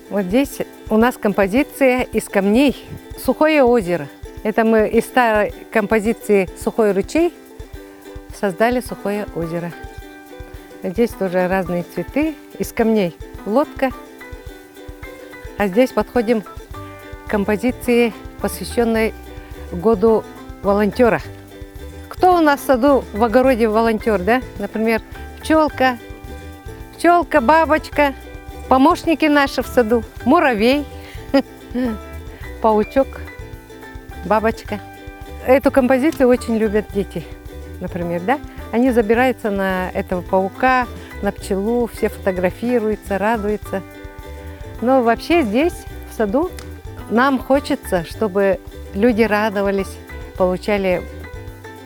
Вот здесь у нас композиция из камней «Сухое озеро». Это мы из старой композиции «Сухой ручей» создали «Сухое озеро». Здесь тоже разные цветы из камней. Лодка. А здесь подходим к композиции, посвященной году волонтера. Кто у нас в саду, в огороде волонтер, да? Например, пчелка, бабочка, помощники наши в саду, муравей, паучок, бабочка. Эту композицию очень любят дети, например, да? Они забираются на этого паука, на пчелу, все фотографируются, радуются. Но вообще здесь, в саду, нам хочется, чтобы люди радовались, получали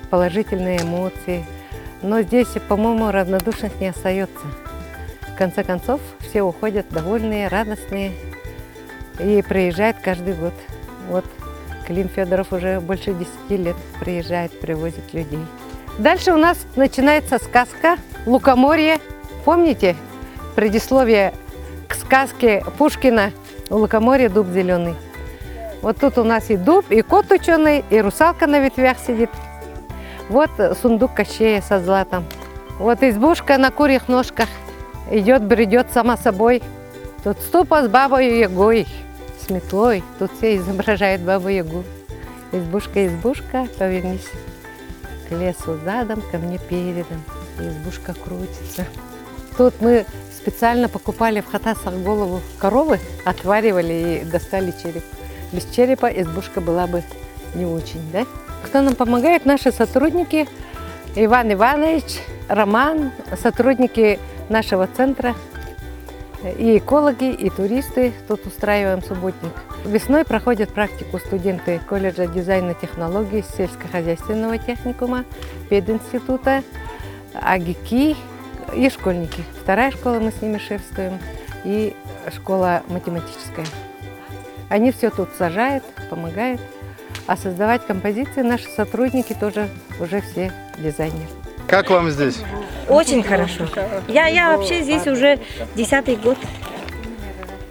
положительные эмоции. Но здесь, по-моему, равнодушных не остается. В конце концов, все уходят довольные, радостные и приезжают каждый год. Вот Клим Федоров уже больше 10 лет приезжает, привозит людей. Дальше у нас начинается сказка «Лукоморье». Помните предисловие к сказке Пушкина «Лукоморье, дуб зеленый»? Вот тут у нас и дуб, и кот ученый, и русалка на ветвях сидит. Вот сундук Кощея со златом. Вот избушка на курьих ножках. Идет, бредет сама собой. Тут ступа с бабой Ягой, с метлой. Тут все изображают бабу Ягу. Избушка, избушка, повернись к лесу задом, ко мне передом. Избушка крутится. Тут мы специально покупали в хатасах голову коровы, отваривали и достали череп. Без черепа избушка была бы не очень, да? Кто нам помогает? Наши сотрудники. Иван Иванович, Роман, сотрудники нашего центра, и экологи, и туристы. Тут устраиваем субботник. Весной проходят практику студенты колледжа дизайна и технологий, сельскохозяйственного техникума, пединститута, АГИКИ и школьники. Вторая школа, мы с ними шефствуем, и школа математическая. Они все тут сажают, помогают. А создавать композиции наши сотрудники тоже уже все дизайнеры. Как вам здесь? Очень хорошо. Я вообще здесь уже 10-й год.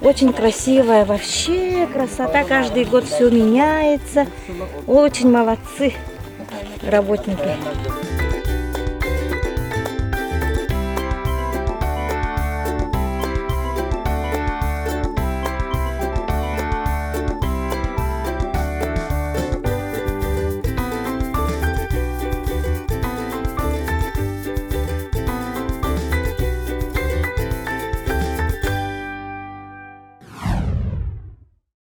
Очень красивая, вообще красота. Каждый год все меняется. Очень молодцы работники.